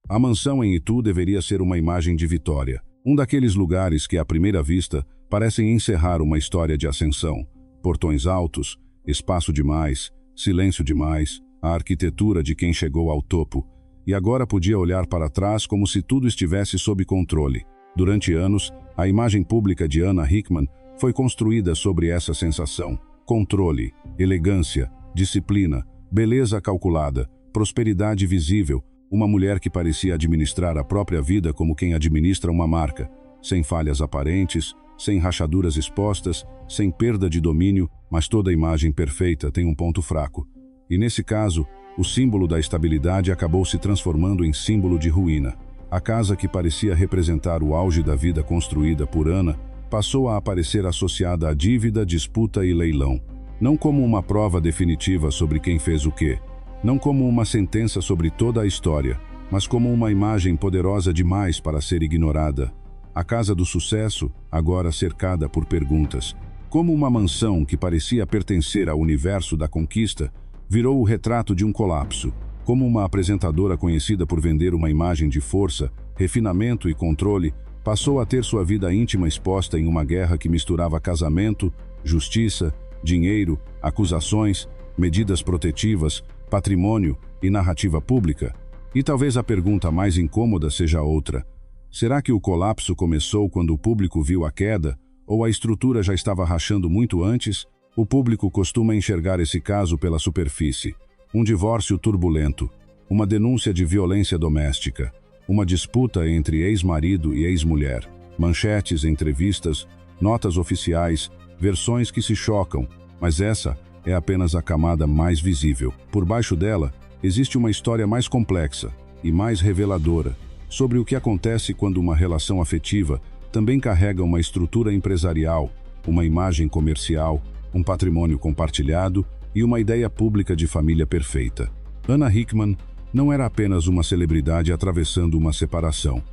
A mansão em Itu deveria ser uma imagem de vitória. Um daqueles lugares que, à primeira vista, parecem encerrar uma história de ascensão. Portões altos, espaço demais, silêncio demais, a arquitetura de quem chegou ao topo. E agora podia olhar para trás como se tudo estivesse sob controle. Durante anos, a imagem pública de Anna Hickman foi construída sobre essa sensação. Controle, elegância, disciplina, beleza calculada, prosperidade visível, uma mulher que parecia administrar a própria vida como quem administra uma marca, sem falhas aparentes, sem rachaduras expostas, sem perda de domínio, mas toda imagem perfeita tem um ponto fraco. E nesse caso, o símbolo da estabilidade acabou se transformando em símbolo de ruína. A casa que parecia representar o auge da vida construída por Anna passou a aparecer associada à dívida, disputa e leilão. Não como uma prova definitiva sobre quem fez o quê, não como uma sentença sobre toda a história, mas como uma imagem poderosa demais para ser ignorada. A casa do sucesso, agora cercada por perguntas. Como uma mansão que parecia pertencer ao universo da conquista, virou o retrato de um colapso. Como uma apresentadora conhecida por vender uma imagem de força, refinamento e controle, passou a ter sua vida íntima exposta em uma guerra que misturava casamento, justiça, dinheiro, acusações, medidas protetivas, patrimônio e narrativa pública. E talvez a pergunta mais incômoda seja outra. Será que o colapso começou quando o público viu a queda, ou a estrutura já estava rachando muito antes? O público costuma enxergar esse caso pela superfície. Um divórcio turbulento, uma denúncia de violência doméstica, uma disputa entre ex-marido e ex-mulher, manchetes, entrevistas, notas oficiais, versões que se chocam, mas essa é apenas a camada mais visível. Por baixo dela, existe uma história mais complexa e mais reveladora sobre o que acontece quando uma relação afetiva também carrega uma estrutura empresarial, uma imagem comercial, um patrimônio compartilhado e uma ideia pública de família perfeita. Anna Hickman não era apenas uma celebridade atravessando uma separação.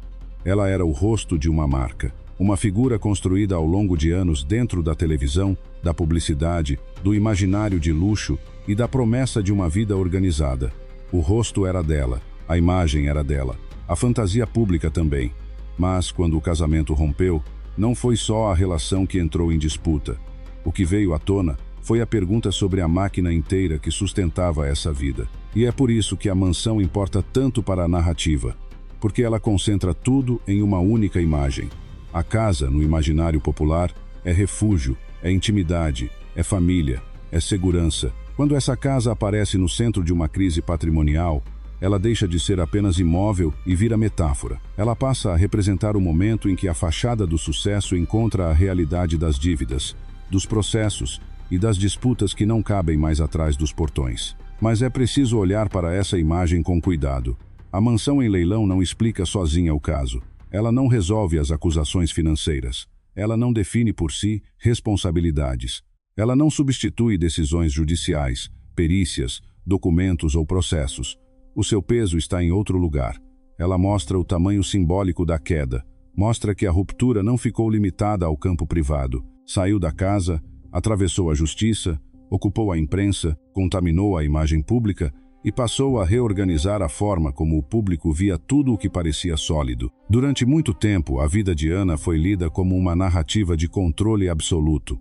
Ela era o rosto de uma marca, uma figura construída ao longo de anos dentro da televisão, da publicidade, do imaginário de luxo e da promessa de uma vida organizada. O rosto era dela, a imagem era dela, a fantasia pública também. Mas, quando o casamento rompeu, não foi só a relação que entrou em disputa. O que veio à tona foi a pergunta sobre a máquina inteira que sustentava essa vida. E é por isso que a mansão importa tanto para a narrativa, porque ela concentra tudo em uma única imagem. A casa, no imaginário popular, é refúgio, é intimidade, é família, é segurança. Quando essa casa aparece no centro de uma crise patrimonial, ela deixa de ser apenas imóvel e vira metáfora. Ela passa a representar o momento em que a fachada do sucesso encontra a realidade das dívidas, dos processos e das disputas que não cabem mais atrás dos portões. Mas é preciso olhar para essa imagem com cuidado. A mansão em leilão não explica sozinha o caso. Ela não resolve as acusações financeiras. Ela não define por si responsabilidades. Ela não substitui decisões judiciais, perícias, documentos ou processos. O seu peso está em outro lugar. Ela mostra o tamanho simbólico da queda. Mostra que a ruptura não ficou limitada ao campo privado. Saiu da casa, atravessou a justiça, ocupou a imprensa, contaminou a imagem pública e passou a reorganizar a forma como o público via tudo o que parecia sólido. Durante muito tempo, a vida de Anna foi lida como uma narrativa de controle absoluto.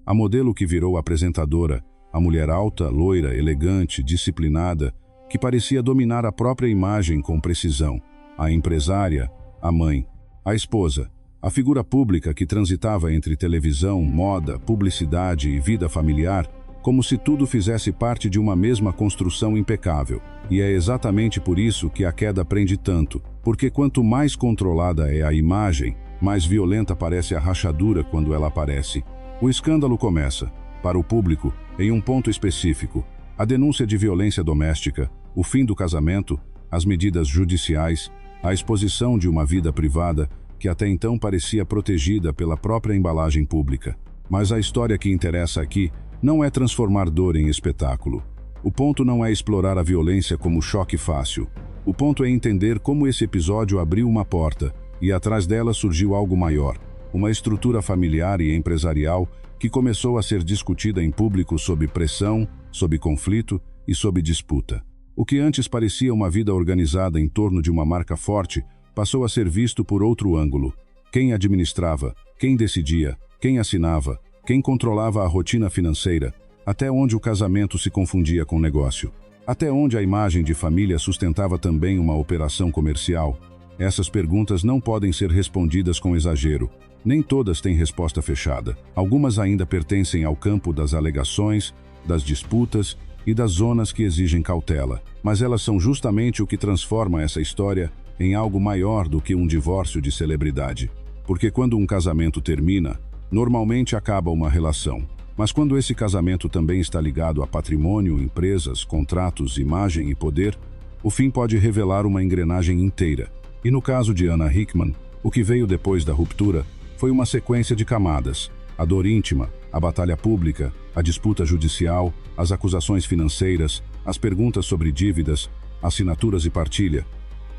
A modelo que virou apresentadora, a mulher alta, loira, elegante, disciplinada, que parecia dominar a própria imagem com precisão. A empresária, a mãe, a esposa, a figura pública que transitava entre televisão, moda, publicidade e vida familiar, como se tudo fizesse parte de uma mesma construção impecável. E é exatamente por isso que a queda prende tanto, porque quanto mais controlada é a imagem, mais violenta parece a rachadura quando ela aparece. O escândalo começa, para o público, em um ponto específico: a denúncia de violência doméstica, o fim do casamento, as medidas judiciais, a exposição de uma vida privada que até então parecia protegida pela própria embalagem pública. Mas a história que interessa aqui não é transformar dor em espetáculo. O ponto não é explorar a violência como choque fácil. O ponto é entender como esse episódio abriu uma porta e atrás dela surgiu algo maior, uma estrutura familiar e empresarial que começou a ser discutida em público sob pressão, sob conflito e sob disputa. O que antes parecia uma vida organizada em torno de uma marca forte, passou a ser visto por outro ângulo. Quem administrava, quem decidia, quem assinava, quem controlava a rotina financeira, até onde o casamento se confundia com negócio, até onde a imagem de família sustentava também uma operação comercial. Essas perguntas não podem ser respondidas com exagero. Nem todas têm resposta fechada. Algumas ainda pertencem ao campo das alegações, das disputas e das zonas que exigem cautela. Mas elas são justamente o que transforma essa história em algo maior do que um divórcio de celebridade. Porque quando um casamento termina, normalmente acaba uma relação. Mas quando esse casamento também está ligado a patrimônio, empresas, contratos, imagem e poder, o fim pode revelar uma engrenagem inteira. E no caso de Ana Hickman, o que veio depois da ruptura foi uma sequência de camadas: a dor íntima, a batalha pública, a disputa judicial, as acusações financeiras, as perguntas sobre dívidas, assinaturas e partilha.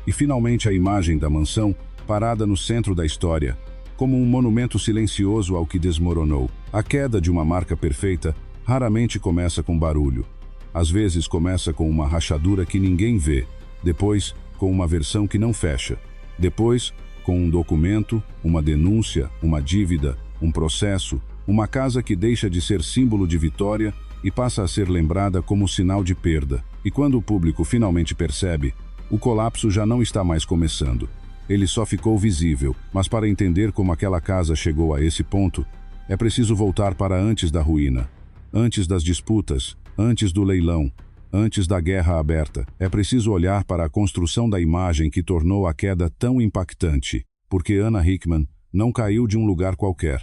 E finalmente a imagem da mansão parada no centro da história, como um monumento silencioso ao que desmoronou. A queda de uma marca perfeita raramente começa com barulho. Às vezes começa com uma rachadura que ninguém vê, depois com uma versão que não fecha, depois com um documento, uma denúncia, uma dívida, um processo, uma casa que deixa de ser símbolo de vitória e passa a ser lembrada como sinal de perda. E quando o público finalmente percebe, o colapso já não está mais começando. Ele só ficou visível, mas para entender como aquela casa chegou a esse ponto, é preciso voltar para antes da ruína, antes das disputas, antes do leilão, antes da guerra aberta. É preciso olhar para a construção da imagem que tornou a queda tão impactante, porque Ana Hickman não caiu de um lugar qualquer.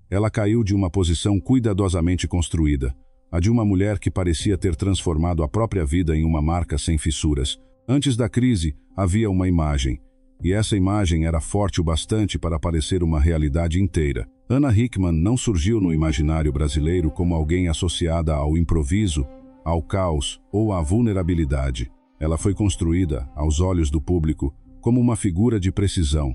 Ela caiu de uma posição cuidadosamente construída, a de uma mulher que parecia ter transformado a própria vida em uma marca sem fissuras. Antes da crise, havia uma imagem, e essa imagem era forte o bastante para parecer uma realidade inteira. Ana Hickman não surgiu no imaginário brasileiro como alguém associada ao improviso, ao caos ou à vulnerabilidade. Ela foi construída, aos olhos do público, como uma figura de precisão.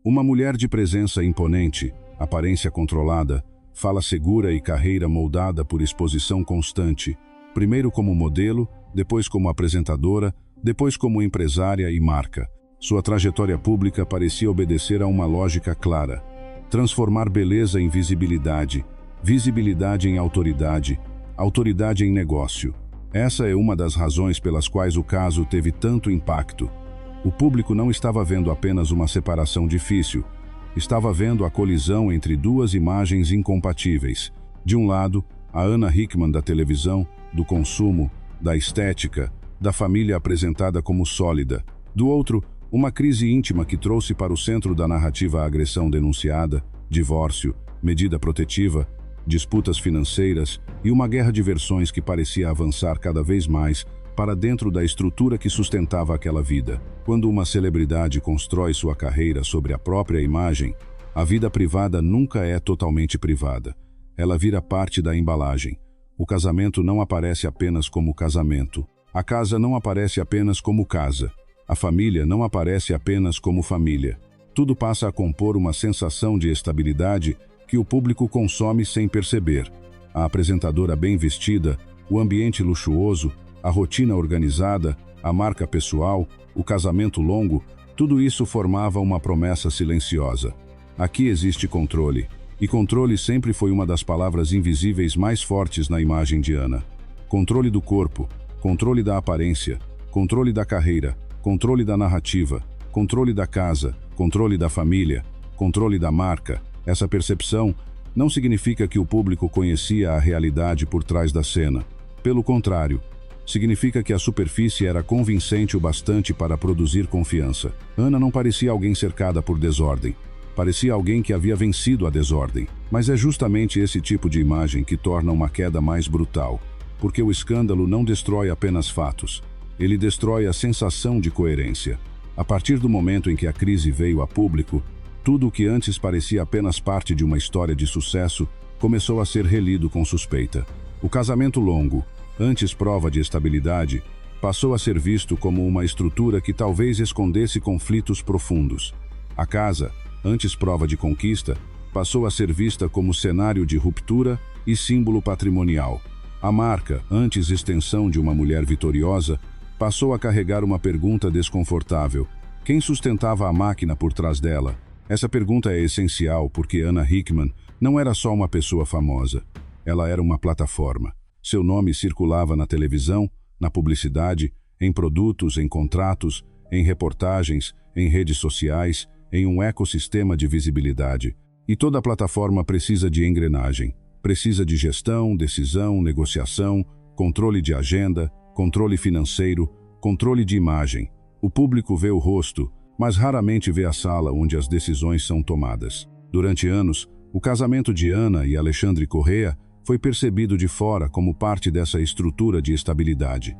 Uma mulher de presença imponente, aparência controlada, fala segura e carreira moldada por exposição constante, primeiro como modelo, depois como apresentadora, depois como empresária e marca. Sua trajetória pública parecia obedecer a uma lógica clara: transformar beleza em visibilidade, visibilidade em autoridade, autoridade em negócio. Essa é uma das razões pelas quais o caso teve tanto impacto. O público não estava vendo apenas uma separação difícil, estava vendo a colisão entre duas imagens incompatíveis. De um lado, a Ana Hickman da televisão, do consumo, da estética, da família apresentada como sólida. Do outro, uma crise íntima que trouxe para o centro da narrativa a agressão denunciada, divórcio, medida protetiva, disputas financeiras e uma guerra de versões que parecia avançar cada vez mais para dentro da estrutura que sustentava aquela vida. Quando uma celebridade constrói sua carreira sobre a própria imagem, a vida privada nunca é totalmente privada. Ela vira parte da embalagem. O casamento não aparece apenas como casamento. A casa não aparece apenas como casa. A família não aparece apenas como família. Tudo passa a compor uma sensação de estabilidade que o público consome sem perceber. A apresentadora bem vestida, o ambiente luxuoso, a rotina organizada, a marca pessoal, o casamento longo, tudo isso formava uma promessa silenciosa. Aqui existe controle. E controle sempre foi uma das palavras invisíveis mais fortes na imagem de Ana. Controle do corpo, controle da aparência, controle da carreira, controle da narrativa, controle da casa, controle da família, controle da marca. Essa percepção não significa que o público conhecia a realidade por trás da cena. Pelo contrário, significa que a superfície era convincente o bastante para produzir confiança. Ana não parecia alguém cercada por desordem. Parecia alguém que havia vencido a desordem. Mas é justamente esse tipo de imagem que torna uma queda mais brutal. Porque o escândalo não destrói apenas fatos. Ele destrói a sensação de coerência. A partir do momento em que a crise veio a público, tudo o que antes parecia apenas parte de uma história de sucesso começou a ser relido com suspeita. O casamento longo, antes prova de estabilidade, passou a ser visto como uma estrutura que talvez escondesse conflitos profundos. A casa, antes prova de conquista, passou a ser vista como cenário de ruptura e símbolo patrimonial. A marca, antes extensão de uma mulher vitoriosa, passou a carregar uma pergunta desconfortável: quem sustentava a máquina por trás dela? Essa pergunta é essencial porque Anna Hickman não era só uma pessoa famosa. Ela era uma plataforma. Seu nome circulava na televisão, na publicidade, em produtos, em contratos, em reportagens, em redes sociais, em um ecossistema de visibilidade. E toda plataforma precisa de engrenagem. Precisa de gestão, decisão, negociação, controle de agenda, controle financeiro, controle de imagem. O público vê o rosto, mas raramente vê a sala onde as decisões são tomadas. Durante anos, o casamento de Ana e Alexandre Corrêa foi percebido de fora como parte dessa estrutura de estabilidade.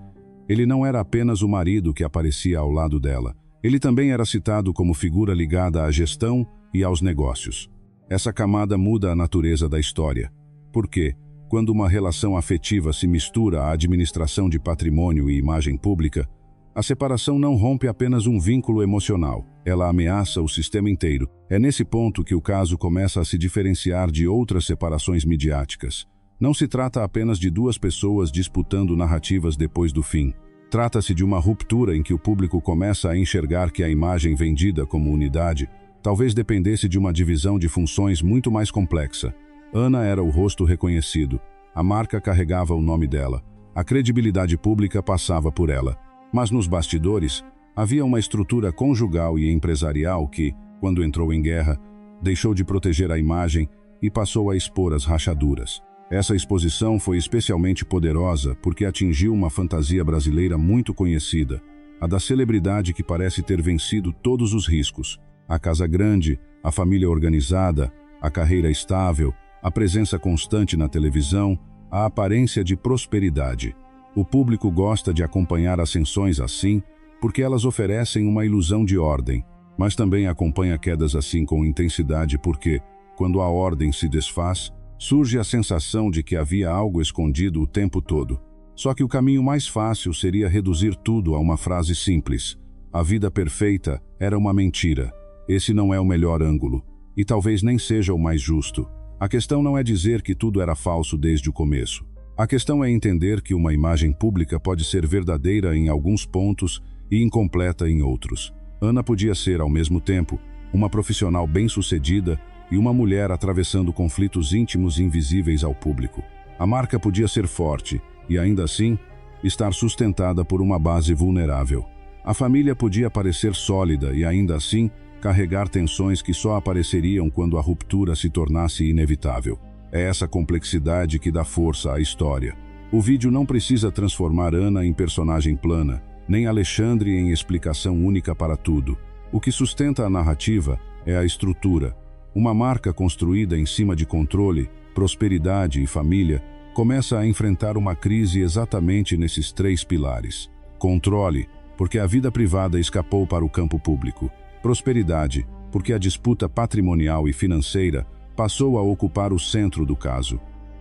Ele não era apenas o marido que aparecia ao lado dela. Ele também era citado como figura ligada à gestão e aos negócios. Essa camada muda a natureza da história. Porque, quando uma relação afetiva se mistura à administração de patrimônio e imagem pública, a separação não rompe apenas um vínculo emocional, ela ameaça o sistema inteiro. É nesse ponto que o caso começa a se diferenciar de outras separações midiáticas. Não se trata apenas de duas pessoas disputando narrativas depois do fim. Trata-se de uma ruptura em que o público começa a enxergar que a imagem vendida como unidade talvez dependesse de uma divisão de funções muito mais complexa. Ana era o rosto reconhecido. A marca carregava o nome dela. A credibilidade pública passava por ela. Mas nos bastidores, havia uma estrutura conjugal e empresarial que, quando entrou em guerra, deixou de proteger a imagem e passou a expor as rachaduras. Essa exposição foi especialmente poderosa porque atingiu uma fantasia brasileira muito conhecida, a da celebridade que parece ter vencido todos os riscos. A casa grande, a família organizada, a carreira estável, a presença constante na televisão, a aparência de prosperidade. O público gosta de acompanhar ascensões assim porque elas oferecem uma ilusão de ordem, mas também acompanha quedas assim com intensidade porque, quando a ordem se desfaz, surge a sensação de que havia algo escondido o tempo todo. Só que o caminho mais fácil seria reduzir tudo a uma frase simples: a vida perfeita era uma mentira. Esse não é o melhor ângulo, e talvez nem seja o mais justo. A questão não é dizer que tudo era falso desde o começo. A questão é entender que uma imagem pública pode ser verdadeira em alguns pontos e incompleta em outros. Ana podia ser, ao mesmo tempo, uma profissional bem-sucedida e uma mulher atravessando conflitos íntimos invisíveis ao público. A marca podia ser forte e, ainda assim, estar sustentada por uma base vulnerável. A família podia parecer sólida e, ainda assim, carregar tensões que só apareceriam quando a ruptura se tornasse inevitável. É essa complexidade que dá força à história. O vídeo não precisa transformar Ana em personagem plana, nem Alexandre em explicação única para tudo. O que sustenta a narrativa é a estrutura. Uma marca construída em cima de controle, prosperidade e família começa a enfrentar uma crise exatamente nesses três pilares. Controle, porque a vida privada escapou para o campo público. Prosperidade, porque a disputa patrimonial e financeira passou a ocupar o centro do caso.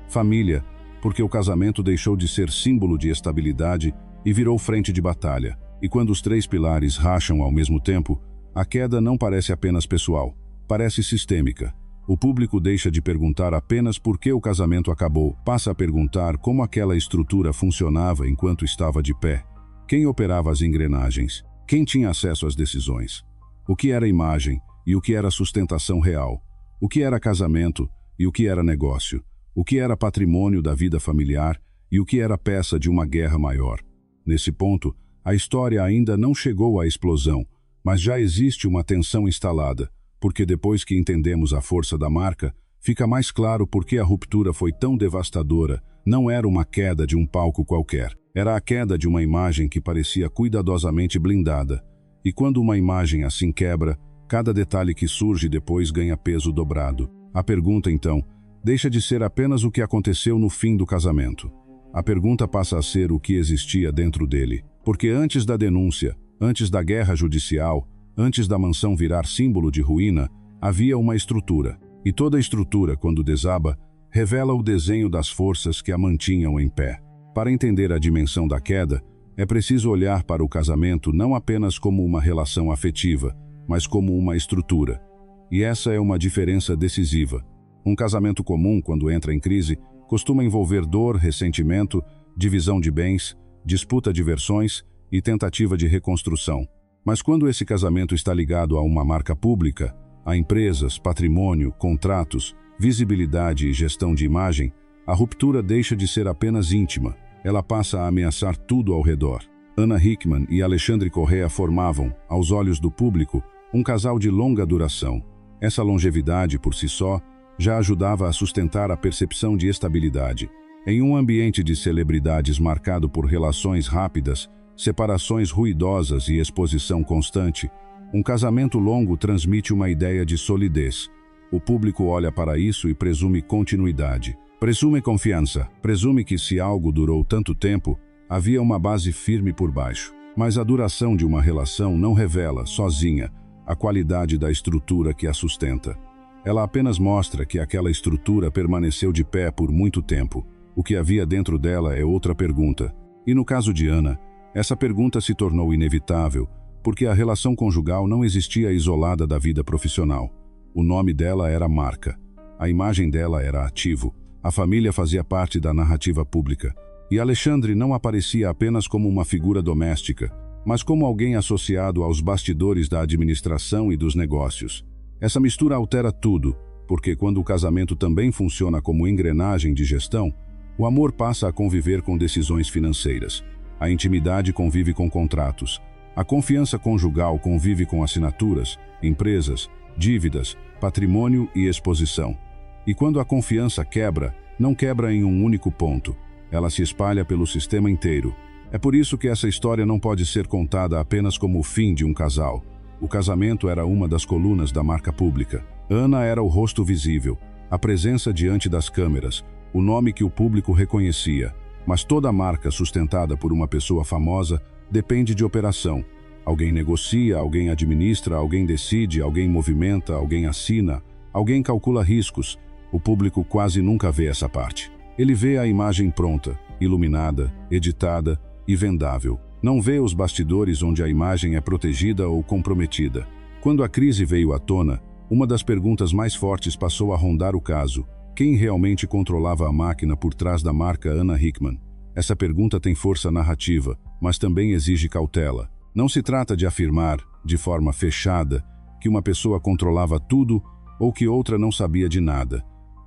Família, porque o casamento deixou de ser símbolo de estabilidade e virou frente de batalha. E quando os três pilares racham ao mesmo tempo, a queda não parece apenas pessoal, parece sistêmica. O público deixa de perguntar apenas por que o casamento acabou, passa a perguntar como aquela estrutura funcionava enquanto estava de pé. Quem operava as engrenagens? Quem tinha acesso às decisões? O que era imagem e o que era sustentação real? O que era casamento e o que era negócio? O que era patrimônio da vida familiar e o que era peça de uma guerra maior? Nesse ponto, a história ainda não chegou à explosão, mas já existe uma tensão instalada, porque depois que entendemos a força da marca, fica mais claro por que a ruptura foi tão devastadora. Não era uma queda de um palco qualquer, era a queda de uma imagem que parecia cuidadosamente blindada. E quando uma imagem assim quebra, cada detalhe que surge depois ganha peso dobrado. A pergunta, então, deixa de ser apenas o que aconteceu no fim do casamento. A pergunta passa a ser o que existia dentro dele. Porque antes da denúncia, antes da guerra judicial, antes da mansão virar símbolo de ruína, havia uma estrutura. E toda estrutura, quando desaba, revela o desenho das forças que a mantinham em pé. Para entender a dimensão da queda, é preciso olhar para o casamento não apenas como uma relação afetiva, mas como uma estrutura. E essa é uma diferença decisiva. Um casamento comum, quando entra em crise, costuma envolver dor, ressentimento, divisão de bens, disputa de versões e tentativa de reconstrução. Mas quando esse casamento está ligado a uma marca pública, a empresas, patrimônio, contratos, visibilidade e gestão de imagem, a ruptura deixa de ser apenas íntima, ela passa a ameaçar tudo ao redor. Anna Hickman e Alexandre Correa formavam, aos olhos do público, um casal de longa duração. Essa longevidade, por si só, já ajudava a sustentar a percepção de estabilidade. Em um ambiente de celebridades marcado por relações rápidas, separações ruidosas e exposição constante, um casamento longo transmite uma ideia de solidez. O público olha para isso e presume continuidade. Presume confiança. Presume que se algo durou tanto tempo, havia uma base firme por baixo. Mas a duração de uma relação não revela, sozinha, a qualidade da estrutura que a sustenta. Ela apenas mostra que aquela estrutura permaneceu de pé por muito tempo. O que havia dentro dela é outra pergunta. E no caso de Anna, essa pergunta se tornou inevitável, porque a relação conjugal não existia isolada da vida profissional. O nome dela era marca. A imagem dela era ativo. A família fazia parte da narrativa pública. E Alexandre não aparecia apenas como uma figura doméstica, mas como alguém associado aos bastidores da administração e dos negócios. Essa mistura altera tudo, porque quando o casamento também funciona como engrenagem de gestão, o amor passa a conviver com decisões financeiras. A intimidade convive com contratos. A confiança conjugal convive com assinaturas, empresas, dívidas, patrimônio e exposição. E quando a confiança quebra, não quebra em um único ponto. Ela se espalha pelo sistema inteiro. É por isso que essa história não pode ser contada apenas como o fim de um casal. O casamento era uma das colunas da marca pública. Anna era o rosto visível, a presença diante das câmeras, o nome que o público reconhecia. Mas toda marca sustentada por uma pessoa famosa depende de operação. Alguém negocia, alguém administra, alguém decide, alguém movimenta, alguém assina, alguém calcula riscos. O público quase nunca vê essa parte. Ele vê a imagem pronta, iluminada, editada e vendável. Não vê os bastidores onde a imagem é protegida ou comprometida. Quando a crise veio à tona, uma das perguntas mais fortes passou a rondar o caso. Quem realmente controlava a máquina por trás da marca Anna Hickman? Essa pergunta tem força narrativa, mas também exige cautela. Não se trata de afirmar, de forma fechada, que uma pessoa controlava tudo ou que outra não sabia de nada.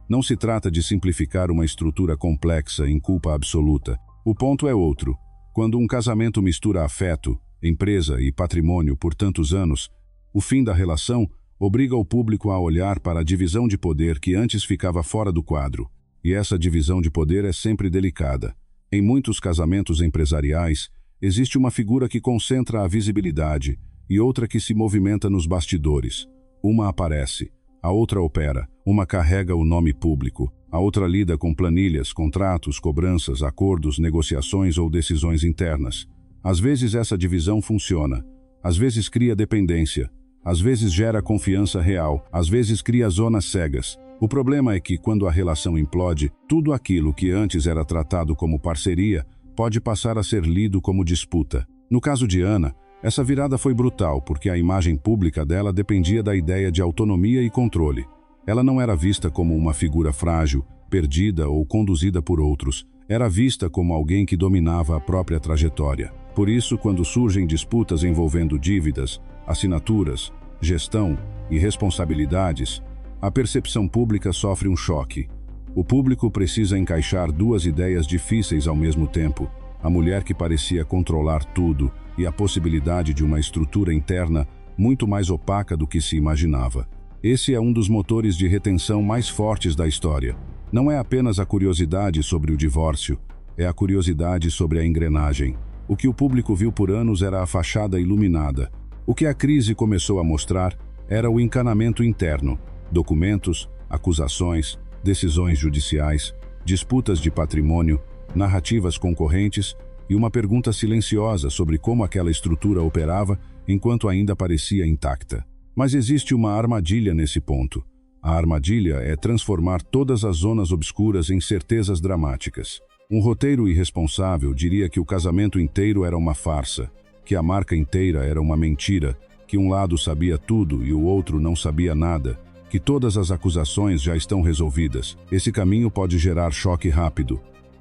Não se trata de simplificar uma estrutura complexa em culpa absoluta. O ponto é outro. Quando um casamento mistura afeto, empresa e patrimônio por tantos anos, o fim da relação obriga o público a olhar para a divisão de poder que antes ficava fora do quadro. E essa divisão de poder é sempre delicada. Em muitos casamentos empresariais, existe uma figura que concentra a visibilidade e outra que se movimenta nos bastidores. Uma aparece, a outra opera, uma carrega o nome público, a outra lida com planilhas, contratos, cobranças, acordos, negociações ou decisões internas. Às vezes essa divisão funciona, às vezes cria dependência, às vezes gera confiança real, às vezes cria zonas cegas. O problema é que, quando a relação implode, tudo aquilo que antes era tratado como parceria pode passar a ser lido como disputa. No caso de Anna, essa virada foi brutal porque a imagem pública dela dependia da ideia de autonomia e controle. Ela não era vista como uma figura frágil, perdida ou conduzida por outros. Era vista como alguém que dominava a própria trajetória. Por isso, quando surgem disputas envolvendo dívidas, assinaturas, gestão e responsabilidades, a percepção pública sofre um choque. O público precisa encaixar duas ideias difíceis ao mesmo tempo: a mulher que parecia controlar tudo e a possibilidade de uma estrutura interna muito mais opaca do que se imaginava. Esse é um dos motores de retenção mais fortes da história. Não é apenas a curiosidade sobre o divórcio, é a curiosidade sobre a engrenagem. O que o público viu por anos era a fachada iluminada. O que a crise começou a mostrar era o encanamento interno: documentos, acusações, decisões judiciais, disputas de patrimônio, narrativas concorrentes e uma pergunta silenciosa sobre como aquela estrutura operava enquanto ainda parecia intacta. Mas existe uma armadilha nesse ponto. A armadilha é transformar todas as zonas obscuras em certezas dramáticas. Um roteiro irresponsável diria que o casamento inteiro era uma farsa, que a marca inteira era uma mentira, que um lado sabia tudo e o outro não sabia nada, que todas as acusações já estão resolvidas. Esse caminho pode gerar choque rápido,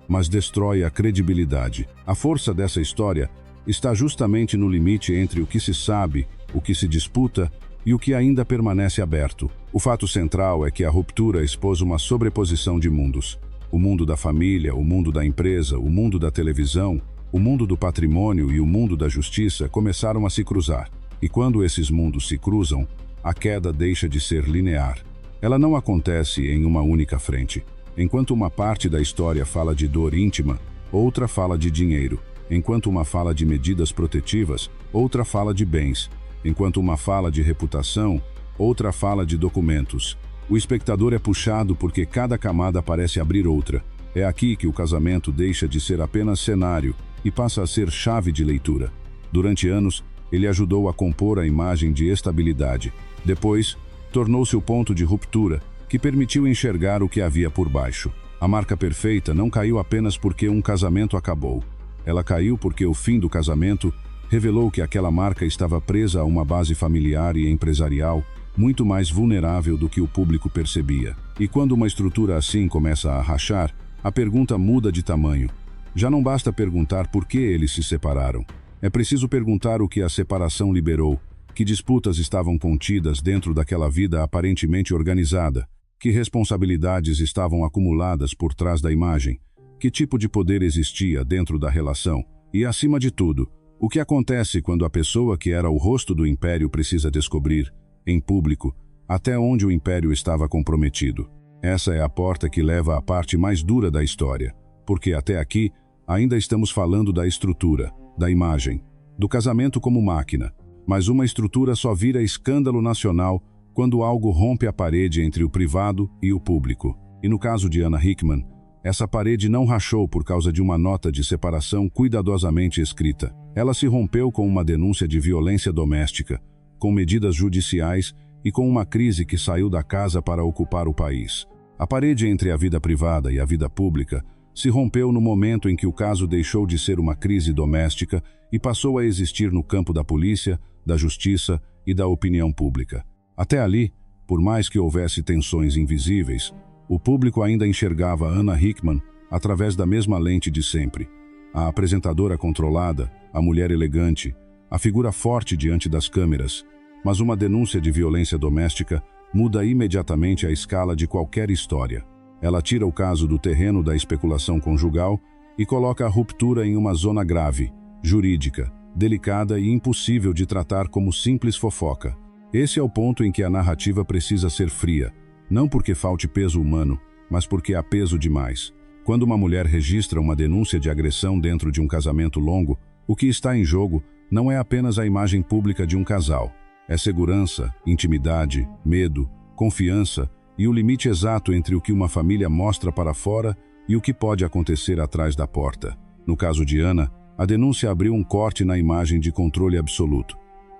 mas destrói a credibilidade. A força dessa história está justamente no limite entre o que se sabe, o que se disputa e o que ainda permanece aberto. O fato central é que a ruptura expôs uma sobreposição de mundos. O mundo da família, o mundo da empresa, o mundo da televisão, o mundo do patrimônio e o mundo da justiça começaram a se cruzar. E quando esses mundos se cruzam, a queda deixa de ser linear. Ela não acontece em uma única frente. Enquanto uma parte da história fala de dor íntima, outra fala de dinheiro. Enquanto uma fala de medidas protetivas, outra fala de bens. Enquanto uma fala de reputação, outra fala de documentos. O espectador é puxado porque cada camada parece abrir outra. É aqui que o casamento deixa de ser apenas cenário e passa a ser chave de leitura. Durante anos, ele ajudou a compor a imagem de estabilidade. Depois, tornou-se o ponto de ruptura, que permitiu enxergar o que havia por baixo. A marca perfeita não caiu apenas porque um casamento acabou. Ela caiu porque o fim do casamento revelou que aquela marca estava presa a uma base familiar e empresarial muito mais vulnerável do que o público percebia. E quando uma estrutura assim começa a rachar, a pergunta muda de tamanho. Já não basta perguntar por que eles se separaram. É preciso perguntar o que a separação liberou, que disputas estavam contidas dentro daquela vida aparentemente organizada, que responsabilidades estavam acumuladas por trás da imagem, que tipo de poder existia dentro da relação e, acima de tudo, o que acontece quando a pessoa que era o rosto do império precisa descobrir, em público, até onde o império estava comprometido. Essa é a porta que leva à parte mais dura da história, porque até aqui ainda estamos falando da estrutura, da imagem, do casamento como máquina, mas uma estrutura só vira escândalo nacional quando algo rompe a parede entre o privado e o público. E no caso de Anna Hickman, essa parede não rachou por causa de uma nota de separação cuidadosamente escrita. Ela se rompeu com uma denúncia de violência doméstica, com medidas judiciais e com uma crise que saiu da casa para ocupar o país. A parede entre a vida privada e a vida pública se rompeu no momento em que o caso deixou de ser uma crise doméstica e passou a existir no campo da polícia, da justiça e da opinião pública. Até ali, por mais que houvesse tensões invisíveis, o público ainda enxergava Anna Hickman através da mesma lente de sempre. A apresentadora controlada, a mulher elegante, a figura forte diante das câmeras. Mas uma denúncia de violência doméstica muda imediatamente a escala de qualquer história. Ela tira o caso do terreno da especulação conjugal e coloca a ruptura em uma zona grave, jurídica, delicada e impossível de tratar como simples fofoca. Esse é o ponto em que a narrativa precisa ser fria, não porque falte peso humano, mas porque há peso demais. Quando uma mulher registra uma denúncia de agressão dentro de um casamento longo, o que está em jogo não é apenas a imagem pública de um casal. É segurança, intimidade, medo, confiança e o limite exato entre o que uma família mostra para fora e o que pode acontecer atrás da porta. No caso de Anna, a denúncia abriu um corte na imagem de controle absoluto.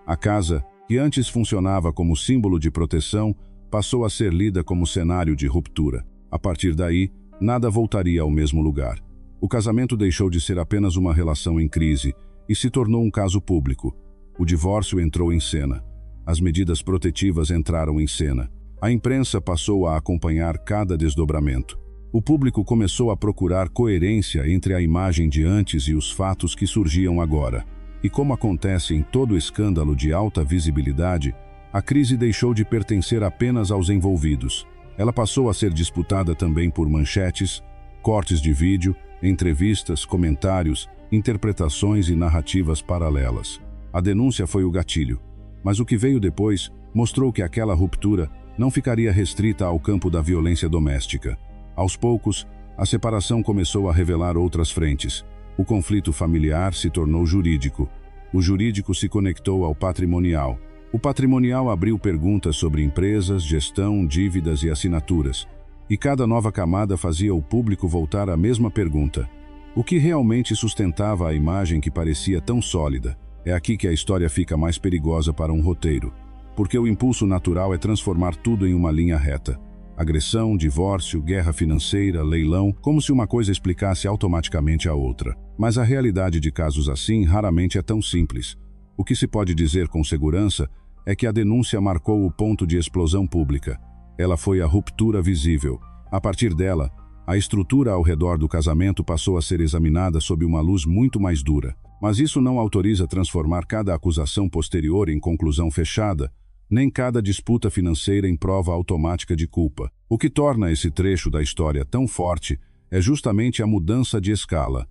A casa, que antes funcionava como símbolo de proteção, passou a ser lida como cenário de ruptura. A partir daí, nada voltaria ao mesmo lugar. O casamento deixou de ser apenas uma relação em crise e se tornou um caso público. O divórcio entrou em cena. As medidas protetivas entraram em cena. A imprensa passou a acompanhar cada desdobramento. O público começou a procurar coerência entre a imagem de antes e os fatos que surgiam agora. E como acontece em todo escândalo de alta visibilidade, a crise deixou de pertencer apenas aos envolvidos. Ela passou a ser disputada também por manchetes, cortes de vídeo, entrevistas, comentários, interpretações e narrativas paralelas. A denúncia foi o gatilho, mas o que veio depois mostrou que aquela ruptura não ficaria restrita ao campo da violência doméstica. Aos poucos, a separação começou a revelar outras frentes. O conflito familiar se tornou jurídico. O jurídico se conectou ao patrimonial. O patrimonial abriu perguntas sobre empresas, gestão, dívidas e assinaturas. E cada nova camada fazia o público voltar à mesma pergunta: o que realmente sustentava a imagem que parecia tão sólida? É aqui que a história fica mais perigosa para um roteiro, porque o impulso natural é transformar tudo em uma linha reta. Agressão, divórcio, guerra financeira, leilão, como se uma coisa explicasse automaticamente a outra. Mas a realidade de casos assim raramente é tão simples. O que se pode dizer com segurança é que a denúncia marcou o ponto de explosão pública. Ela foi a ruptura visível. A partir dela, a estrutura ao redor do casamento passou a ser examinada sob uma luz muito mais dura. Mas isso não autoriza transformar cada acusação posterior em conclusão fechada, nem cada disputa financeira em prova automática de culpa. O que torna esse trecho da história tão forte é justamente a mudança de escala.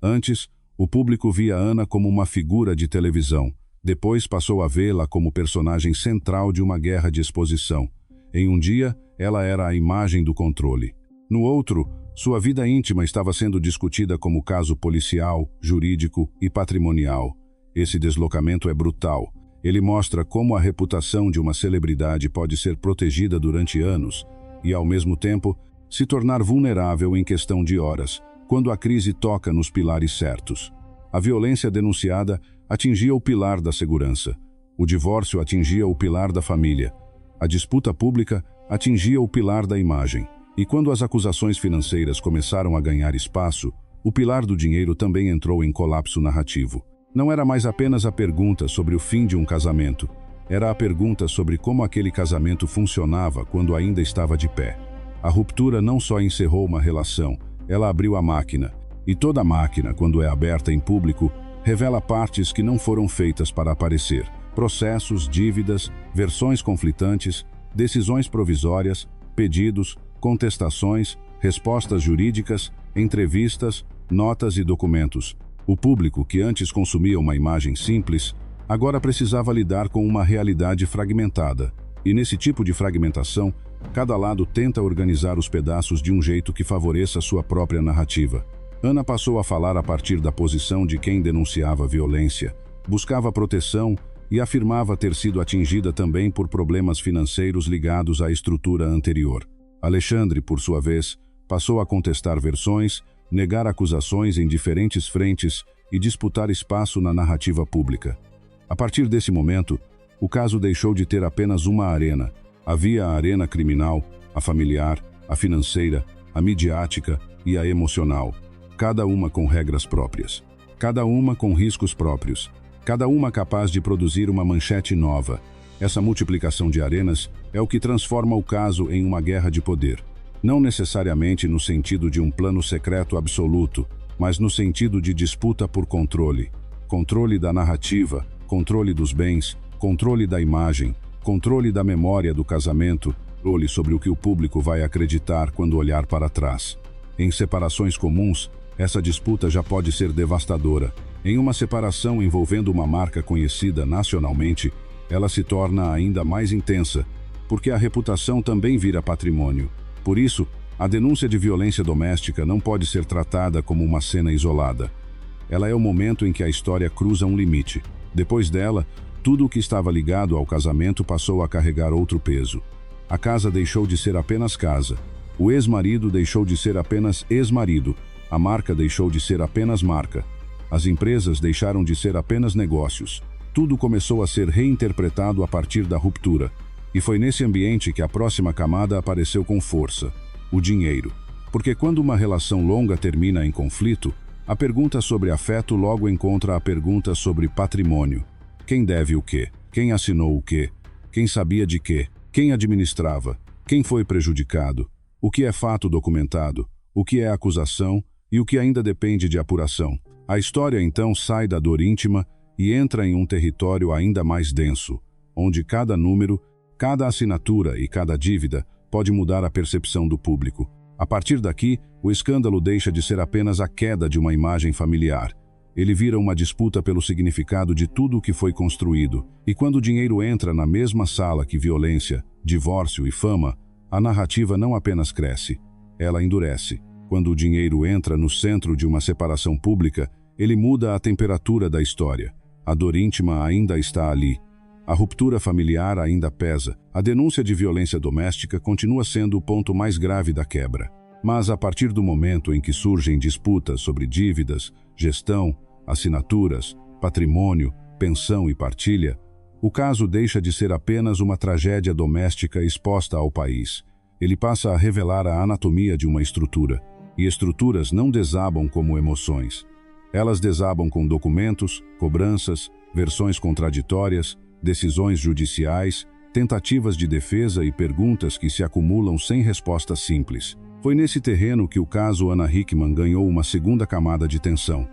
Antes, o público via Ana como uma figura de televisão. Depois passou a vê-la como personagem central de uma guerra de exposição. Em um dia, ela era a imagem do controle. No outro, sua vida íntima estava sendo discutida como caso policial, jurídico e patrimonial. Esse deslocamento é brutal. Ele mostra como a reputação de uma celebridade pode ser protegida durante anos e, ao mesmo tempo, se tornar vulnerável em questão de horas, quando a crise toca nos pilares certos. A violência denunciada atingia o pilar da segurança. O divórcio atingia o pilar da família. A disputa pública atingia o pilar da imagem. E quando as acusações financeiras começaram a ganhar espaço, o pilar do dinheiro também entrou em colapso narrativo. Não era mais apenas a pergunta sobre o fim de um casamento. Era a pergunta sobre como aquele casamento funcionava quando ainda estava de pé. A ruptura não só encerrou uma relação, ela abriu a máquina. E toda máquina, quando é aberta em público, revela partes que não foram feitas para aparecer. Processos, dívidas, versões conflitantes, decisões provisórias, pedidos, contestações, respostas jurídicas, entrevistas, notas e documentos. O público, que antes consumia uma imagem simples, agora precisava lidar com uma realidade fragmentada. E nesse tipo de fragmentação, cada lado tenta organizar os pedaços de um jeito que favoreça sua própria narrativa. Ana passou a falar a partir da posição de quem denunciava violência, buscava proteção e afirmava ter sido atingida também por problemas financeiros ligados à estrutura anterior. Alexandre, por sua vez, passou a contestar versões, negar acusações em diferentes frentes e disputar espaço na narrativa pública. A partir desse momento, o caso deixou de ter apenas uma arena. Havia a arena criminal, a familiar, a financeira, a midiática e a emocional, cada uma com regras próprias, cada uma com riscos próprios, cada uma capaz de produzir uma manchete nova. Essa multiplicação de arenas é o que transforma o caso em uma guerra de poder. Não necessariamente no sentido de um plano secreto absoluto, mas no sentido de disputa por controle. Controle da narrativa, controle dos bens, controle da imagem, controle da memória do casamento, controle sobre o que o público vai acreditar quando olhar para trás. Em separações comuns, essa disputa já pode ser devastadora. Em uma separação envolvendo uma marca conhecida nacionalmente, ela se torna ainda mais intensa, porque a reputação também vira patrimônio. Por isso, a denúncia de violência doméstica não pode ser tratada como uma cena isolada. Ela é o momento em que a história cruza um limite. Depois dela, tudo o que estava ligado ao casamento passou a carregar outro peso. A casa deixou de ser apenas casa. O ex-marido deixou de ser apenas ex-marido. A marca deixou de ser apenas marca. As empresas deixaram de ser apenas negócios. Tudo começou a ser reinterpretado a partir da ruptura. E foi nesse ambiente que a próxima camada apareceu com força: o dinheiro. Porque quando uma relação longa termina em conflito, a pergunta sobre afeto logo encontra a pergunta sobre patrimônio. Quem deve o quê? Quem assinou o quê? Quem sabia de quê? Quem administrava? Quem foi prejudicado? O que é fato documentado? O que é acusação? E o que ainda depende de apuração? A história então sai da dor íntima e entra em um território ainda mais denso, onde cada número, cada assinatura e cada dívida pode mudar a percepção do público. A partir daqui, o escândalo deixa de ser apenas a queda de uma imagem familiar. Ele vira uma disputa pelo significado de tudo o que foi construído. E quando o dinheiro entra na mesma sala que violência, divórcio e fama, a narrativa não apenas cresce, ela endurece. Quando o dinheiro entra no centro de uma separação pública, ele muda a temperatura da história. A dor íntima ainda está ali. A ruptura familiar ainda pesa. A denúncia de violência doméstica continua sendo o ponto mais grave da quebra. Mas a partir do momento em que surgem disputas sobre dívidas, gestão, assinaturas, patrimônio, pensão e partilha, o caso deixa de ser apenas uma tragédia doméstica exposta ao país. Ele passa a revelar a anatomia de uma estrutura. E estruturas não desabam como emoções. Elas desabam com documentos, cobranças, versões contraditórias, decisões judiciais, tentativas de defesa e perguntas que se acumulam sem resposta simples. Foi nesse terreno que o caso Ana Hickman ganhou uma segunda camada de tensão,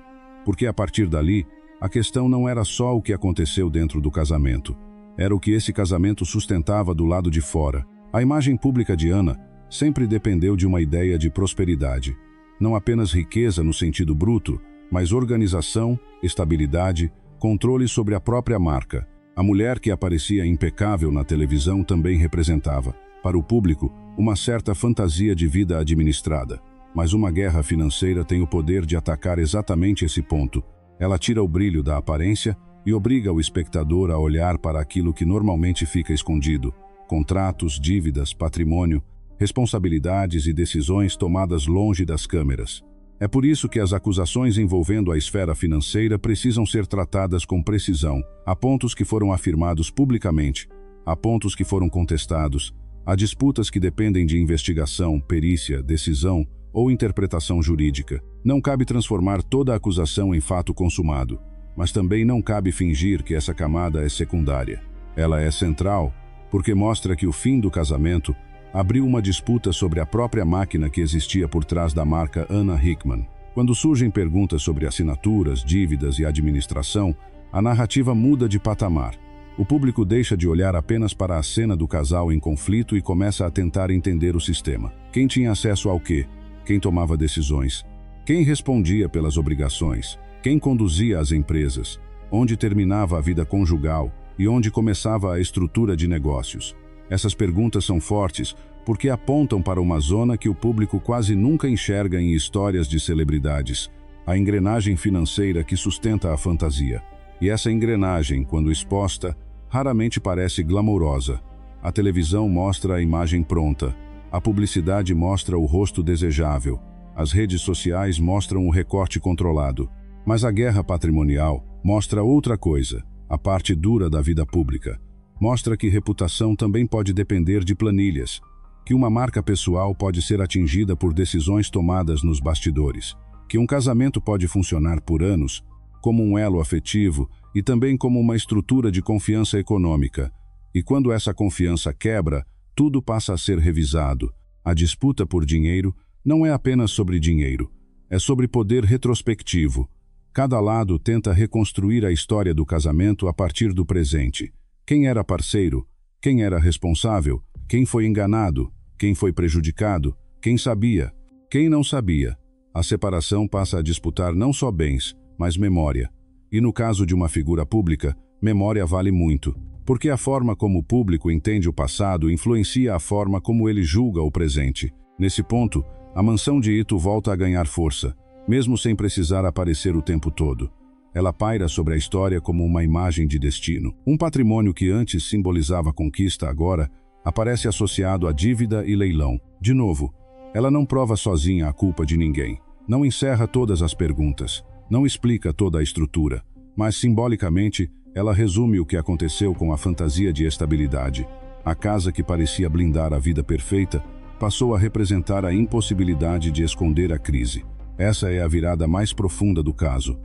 porque a partir dali, A questão não era só o que aconteceu dentro do casamento. Era o que esse casamento sustentava do lado de fora. A imagem pública de Ana sempre dependeu de uma ideia de prosperidade. Não apenas riqueza no sentido bruto, mas organização, estabilidade, controle sobre a própria marca. A mulher que aparecia impecável na televisão também representava, para o público, uma certa fantasia de vida administrada. Mas uma guerra financeira tem o poder de atacar exatamente esse ponto. Ela tira o brilho da aparência e obriga o espectador a olhar para aquilo que normalmente fica escondido: contratos, dívidas, patrimônio, responsabilidades e decisões tomadas longe das câmeras. É por isso que as acusações envolvendo a esfera financeira precisam ser tratadas com precisão. Há pontos que foram afirmados publicamente, há pontos que foram contestados, há disputas que dependem de investigação, perícia, decisão ou interpretação jurídica. Não cabe transformar toda a acusação em fato consumado, mas também não cabe fingir que essa camada é secundária. Ela é central, porque mostra que o fim do casamento abriu uma disputa sobre a própria máquina que existia por trás da marca Ana Hickman. Quando surgem perguntas sobre assinaturas, dívidas e administração, a narrativa muda de patamar. O público deixa de olhar apenas para a cena do casal em conflito e começa a tentar entender o sistema. Quem tinha acesso ao quê? Quem tomava decisões? Quem respondia pelas obrigações? Quem conduzia as empresas? Onde terminava a vida conjugal e onde começava a estrutura de negócios? Essas perguntas são fortes porque apontam para uma zona que o público quase nunca enxerga em histórias de celebridades: a engrenagem financeira que sustenta a fantasia. E essa engrenagem, quando exposta, raramente parece glamourosa. A televisão mostra a imagem pronta, a publicidade mostra o rosto desejável, as redes sociais mostram o recorte controlado. Mas a guerra patrimonial mostra outra coisa: a parte dura da vida pública. Mostra que reputação também pode depender de planilhas, que uma marca pessoal pode ser atingida por decisões tomadas nos bastidores, que um casamento pode funcionar por anos como um elo afetivo e também como uma estrutura de confiança econômica. E quando essa confiança quebra, tudo passa a ser revisado. A disputa por dinheiro não é apenas sobre dinheiro, é sobre poder retrospectivo. Cada lado tenta reconstruir a história do casamento a partir do presente. Quem era parceiro? Quem era responsável? Quem foi enganado? Quem foi prejudicado? Quem sabia? Quem não sabia? A separação passa a disputar não só bens, mas memória. E no caso de uma figura pública, memória vale muito, porque a forma como o público entende o passado influencia a forma como ele julga o presente. Nesse ponto, a mansão de Ito volta a ganhar força, mesmo sem precisar aparecer o tempo todo. Ela paira sobre a história como uma imagem de destino. Um patrimônio que antes simbolizava conquista agora aparece associado a dívida e leilão. De novo, ela não prova sozinha a culpa de ninguém. Não encerra todas as perguntas. Não explica toda a estrutura. Mas simbolicamente, ela resume o que aconteceu com a fantasia de estabilidade. A casa que parecia blindar a vida perfeita passou a representar a impossibilidade de esconder a crise. Essa é a virada mais profunda do caso.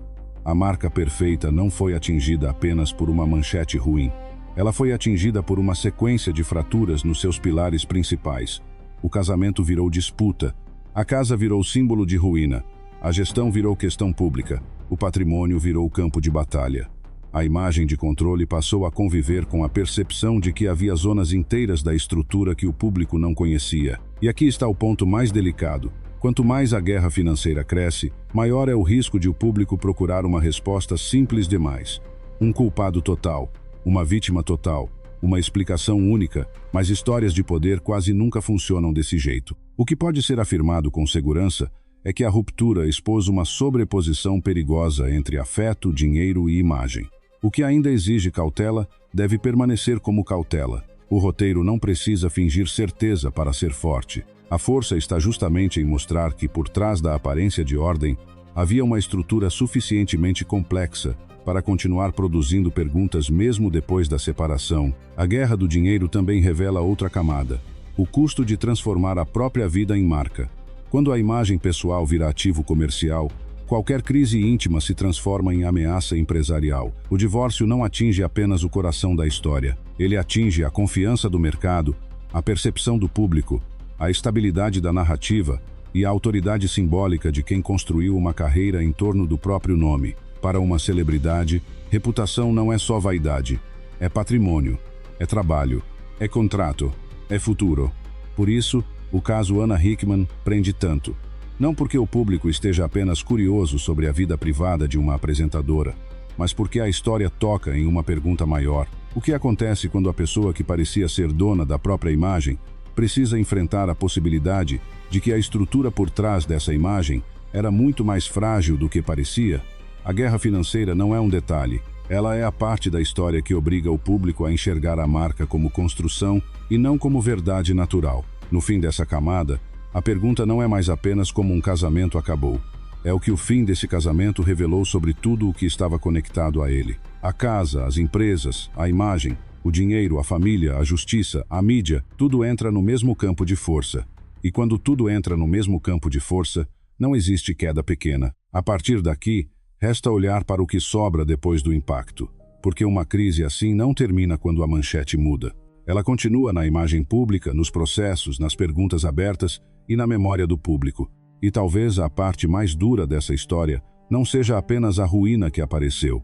A marca perfeita não foi atingida apenas por uma manchete ruim. Ela foi atingida por uma sequência de fraturas nos seus pilares principais. O casamento virou disputa. A casa virou símbolo de ruína. A gestão virou questão pública. O patrimônio virou campo de batalha. A imagem de controle passou a conviver com a percepção de que havia zonas inteiras da estrutura que o público não conhecia. E aqui está o ponto mais delicado. Quanto mais a guerra financeira cresce, maior é o risco de o público procurar uma resposta simples demais. Um culpado total, uma vítima total, uma explicação única, mas histórias de poder quase nunca funcionam desse jeito. O que pode ser afirmado com segurança é que a ruptura expôs uma sobreposição perigosa entre afeto, dinheiro e imagem. O que ainda exige cautela deve permanecer como cautela. O roteiro não precisa fingir certeza para ser forte. A força está justamente em mostrar que, por trás da aparência de ordem, havia uma estrutura suficientemente complexa para continuar produzindo perguntas mesmo depois da separação. A guerra do dinheiro também revela outra camada: o custo de transformar a própria vida em marca. Quando a imagem pessoal vira ativo comercial, qualquer crise íntima se transforma em ameaça empresarial. O divórcio não atinge apenas o coração da história. Ele atinge a confiança do mercado, a percepção do público, a estabilidade da narrativa e a autoridade simbólica de quem construiu uma carreira em torno do próprio nome. Para uma celebridade, reputação não é só vaidade. É patrimônio, é trabalho, é contrato, é futuro. Por isso, o caso Anna Hickman prende tanto. Não porque o público esteja apenas curioso sobre a vida privada de uma apresentadora, mas porque a história toca em uma pergunta maior. O que acontece quando a pessoa que parecia ser dona da própria imagem precisa enfrentar a possibilidade de que a estrutura por trás dessa imagem era muito mais frágil do que parecia? A guerra financeira não é um detalhe, ela é a parte da história que obriga o público a enxergar a marca como construção e não como verdade natural. No fim dessa camada, a pergunta não é mais apenas como um casamento acabou. É o que o fim desse casamento revelou sobre tudo o que estava conectado a ele. A casa, as empresas, a imagem, o dinheiro, a família, a justiça, a mídia, tudo entra no mesmo campo de força. E quando tudo entra no mesmo campo de força, não existe queda pequena. A partir daqui, resta olhar para o que sobra depois do impacto. Porque uma crise assim não termina quando a manchete muda. Ela continua na imagem pública, nos processos, nas perguntas abertas e na memória do público. E talvez a parte mais dura dessa história não seja apenas a ruína que apareceu.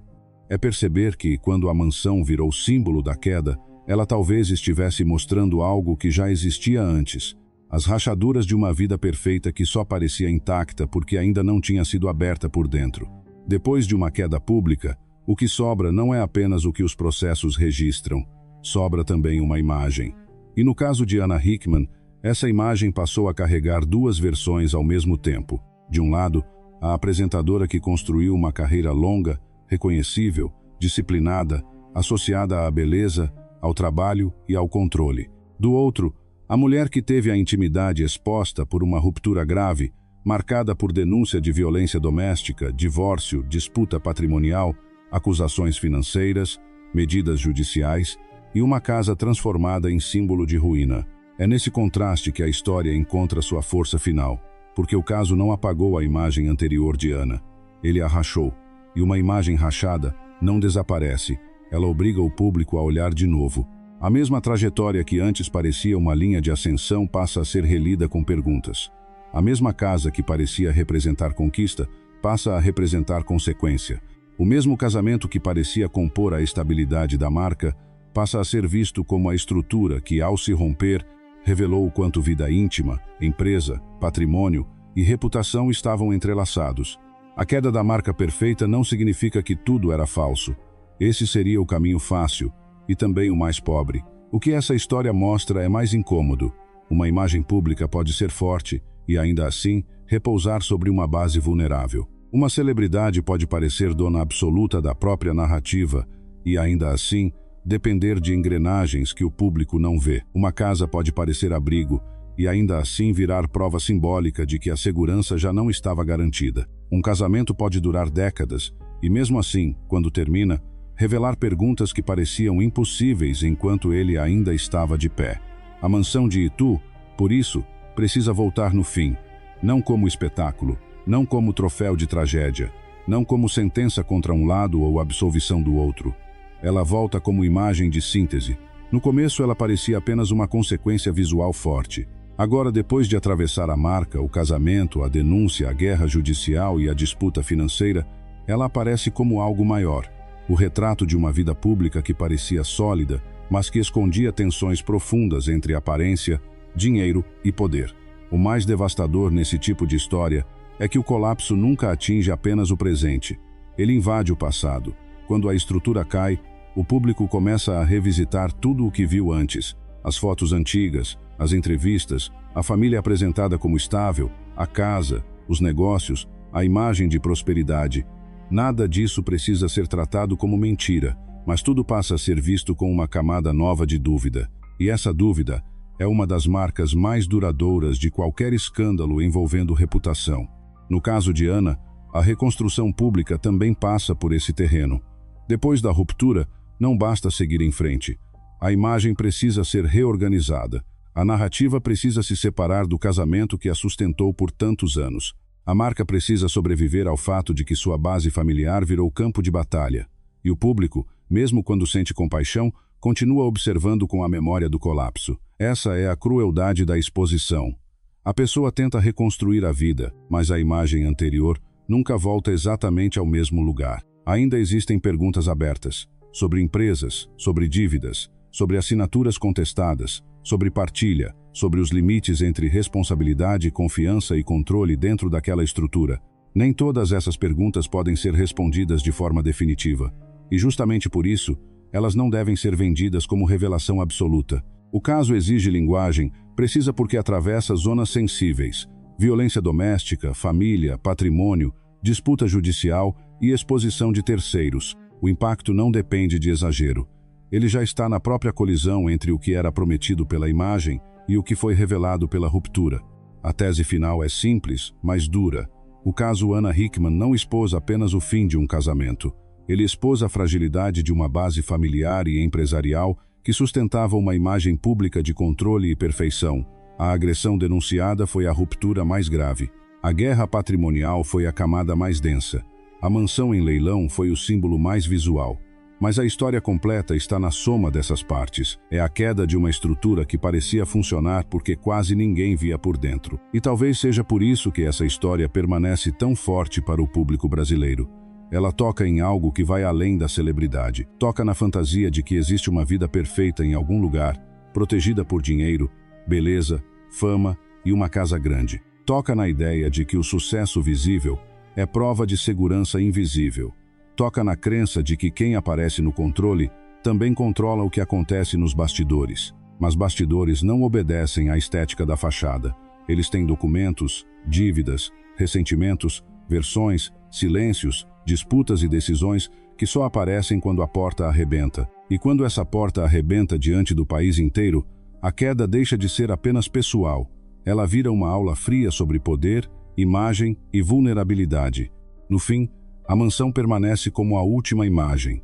É perceber que, quando a mansão virou símbolo da queda, ela talvez estivesse mostrando algo que já existia antes. As rachaduras de uma vida perfeita que só parecia intacta porque ainda não tinha sido aberta por dentro. Depois de uma queda pública, o que sobra não é apenas o que os processos registram, sobra também uma imagem. E no caso de Anna Hickman, essa imagem passou a carregar duas versões ao mesmo tempo. De um lado, a apresentadora que construiu uma carreira longa, reconhecível, disciplinada, associada à beleza, ao trabalho e ao controle. Do outro, a mulher que teve a intimidade exposta por uma ruptura grave, marcada por denúncia de violência doméstica, divórcio, disputa patrimonial, acusações financeiras, medidas judiciais e uma casa transformada em símbolo de ruína. É nesse contraste que a história encontra sua força final, porque o caso não apagou a imagem anterior de Anna. Ele a rachou, e uma imagem rachada não desaparece, ela obriga o público a olhar de novo. A mesma trajetória que antes parecia uma linha de ascensão passa a ser relida com perguntas. A mesma casa que parecia representar conquista passa a representar consequência. O mesmo casamento que parecia compor a estabilidade da marca passa a ser visto como a estrutura que, ao se romper, revelou o quanto vida íntima, empresa, patrimônio e reputação estavam entrelaçados. A queda da marca perfeita não significa que tudo era falso. Esse seria o caminho fácil e também o mais pobre. O que essa história mostra é mais incômodo. Uma imagem pública pode ser forte e, ainda assim, repousar sobre uma base vulnerável. Uma celebridade pode parecer dona absoluta da própria narrativa e, ainda assim, depender de engrenagens que o público não vê. Uma casa pode parecer abrigo e ainda assim virar prova simbólica de que a segurança já não estava garantida. Um casamento pode durar décadas e, mesmo assim, quando termina, revelar perguntas que pareciam impossíveis enquanto ele ainda estava de pé. A mansão de Itu, por isso, precisa voltar no fim, não como espetáculo, não como troféu de tragédia, não como sentença contra um lado ou absolvição do outro. Ela volta como imagem de síntese. No começo ela parecia apenas uma consequência visual forte. Agora, depois de atravessar a marca, o casamento, a denúncia, a guerra judicial e a disputa financeira, ela aparece como algo maior. O retrato de uma vida pública que parecia sólida, mas que escondia tensões profundas entre aparência, dinheiro e poder. O mais devastador nesse tipo de história é que o colapso nunca atinge apenas o presente. Ele invade o passado. Quando a estrutura cai, o público começa a revisitar tudo o que viu antes. As fotos antigas, as entrevistas, a família apresentada como estável, a casa, os negócios, a imagem de prosperidade. Nada disso precisa ser tratado como mentira, mas tudo passa a ser visto com uma camada nova de dúvida. E essa dúvida é uma das marcas mais duradouras de qualquer escândalo envolvendo reputação. No caso de Anna, a reconstrução pública também passa por esse terreno. Depois da ruptura, não basta seguir em frente. A imagem precisa ser reorganizada. A narrativa precisa se separar do casamento que a sustentou por tantos anos. A marca precisa sobreviver ao fato de que sua base familiar virou campo de batalha. E o público, mesmo quando sente compaixão, continua observando com a memória do colapso. Essa é a crueldade da exposição. A pessoa tenta reconstruir a vida, mas a imagem anterior nunca volta exatamente ao mesmo lugar. Ainda existem perguntas abertas, sobre empresas, sobre dívidas, sobre assinaturas contestadas, sobre partilha, sobre os limites entre responsabilidade, confiança e controle dentro daquela estrutura. Nem todas essas perguntas podem ser respondidas de forma definitiva, e justamente por isso, elas não devem ser vendidas como revelação absoluta. O caso exige linguagem, precisa porque atravessa zonas sensíveis: violência doméstica, família, patrimônio, disputa judicial e exposição de terceiros. O impacto não depende de exagero. Ele já está na própria colisão entre o que era prometido pela imagem e o que foi revelado pela ruptura. A tese final é simples, mas dura. O caso Ana Hickman não expôs apenas o fim de um casamento. Ele expôs a fragilidade de uma base familiar e empresarial que sustentava uma imagem pública de controle e perfeição. A agressão denunciada foi a ruptura mais grave. A guerra patrimonial foi a camada mais densa. A mansão em leilão foi o símbolo mais visual. Mas a história completa está na soma dessas partes. É a queda de uma estrutura que parecia funcionar porque quase ninguém via por dentro. E talvez seja por isso que essa história permanece tão forte para o público brasileiro. Ela toca em algo que vai além da celebridade. Toca na fantasia de que existe uma vida perfeita em algum lugar, protegida por dinheiro, beleza, fama e uma casa grande. Toca na ideia de que o sucesso visível é prova de segurança invisível. Toca na crença de que quem aparece no controle também controla o que acontece nos bastidores. Mas bastidores não obedecem à estética da fachada. Eles têm documentos, dívidas, ressentimentos, versões, silêncios, disputas e decisões que só aparecem quando a porta arrebenta. E quando essa porta arrebenta diante do país inteiro, a queda deixa de ser apenas pessoal. Ela vira uma aula fria sobre poder, imagem e vulnerabilidade. No fim, a mansão permanece como a última imagem.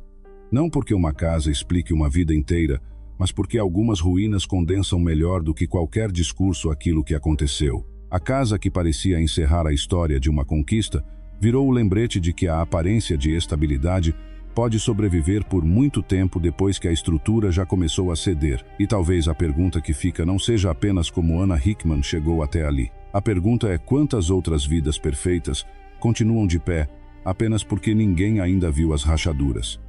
Não porque uma casa explique uma vida inteira, mas porque algumas ruínas condensam melhor do que qualquer discurso aquilo que aconteceu. A casa que parecia encerrar a história de uma conquista virou o lembrete de que a aparência de estabilidade pode sobreviver por muito tempo depois que a estrutura já começou a ceder. E talvez a pergunta que fica não seja apenas como Ana Hickman chegou até ali. A pergunta é quantas outras vidas perfeitas continuam de pé apenas porque ninguém ainda viu as rachaduras.